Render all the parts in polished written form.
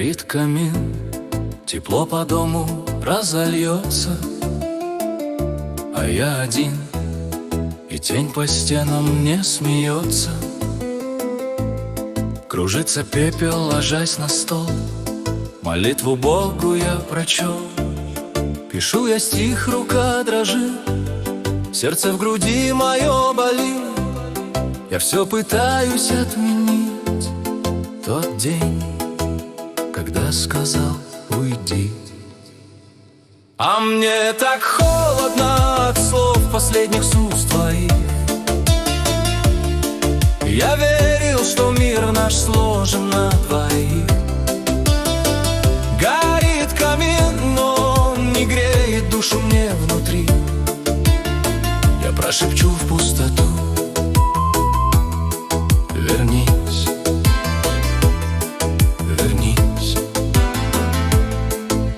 Горит камин, тепло по дому разольется, а я один, и тень по стенам не смеется. Кружится пепел, ложась на стол, молитву Богу я прочел. Пишу я стих, рука дрожит, сердце в груди мое болит. Я все пытаюсь отменить тот день, когда сказал уйди. А мне так холодно от слов последних с уст твоих. Я верил, что мир наш сложен на двоих. Горит камин, но он не греет душу мне внутри. Я прошепчу в пустоту: вернись, вернись.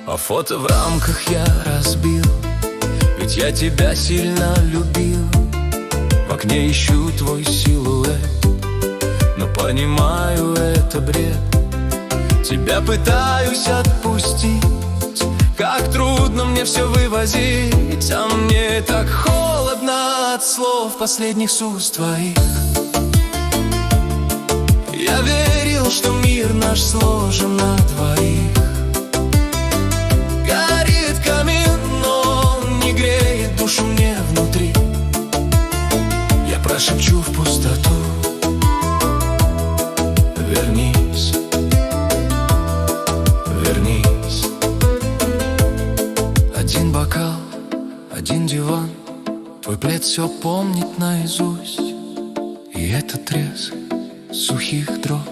А фото в рамках я разбил, ведь я тебя сильно любил. В окне ищу твой силуэт, но понимаю, это бред. Тебя пытаюсь отпустить, как трудно мне все вывозить. А мне так холодно от слов последних с уст твоих. Я верил, что мир наш сложен на двоих. Горит камин, но он не греет душу мне внутри. Я прошепчу в пустоту: вернись, вернись. Один бокал, один диван, твой плед все помнит наизусть. И этот треск сухих дров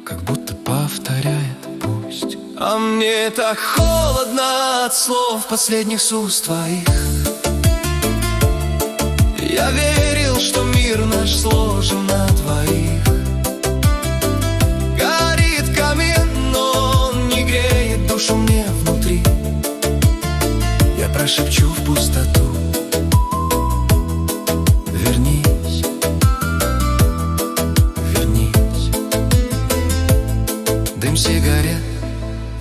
как будто повторяет пусть. А мне так холодно от слов последних с уст твоих. Я верил, что мир наш сложен на двоих. Горит камин, но он не греет душу мне внутри. Я прошепчу в пустоту: вернись, вернись. Дым сигарет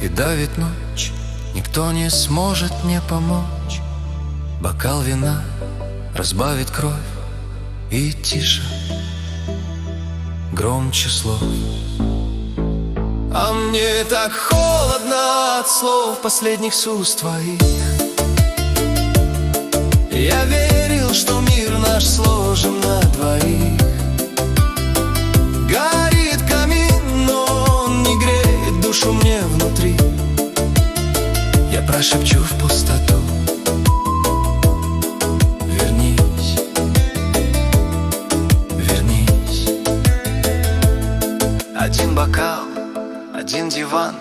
и давит ночь, никто не сможет мне помочь. Бокал вина разбавит кровь, и тише, громче слов. А мне так холодно от слов последних с уст твоих. Я верил, что мир наш сложен на двоих. Горит камин, но он не греет душу мне внутри. Я прошепчу в пустоту: вернись, вернись. Один бокал, один диван,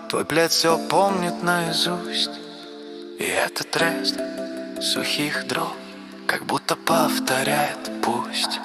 твой плед все помнит наизусть. И этот треск сухих дров как будто повторяет пусть.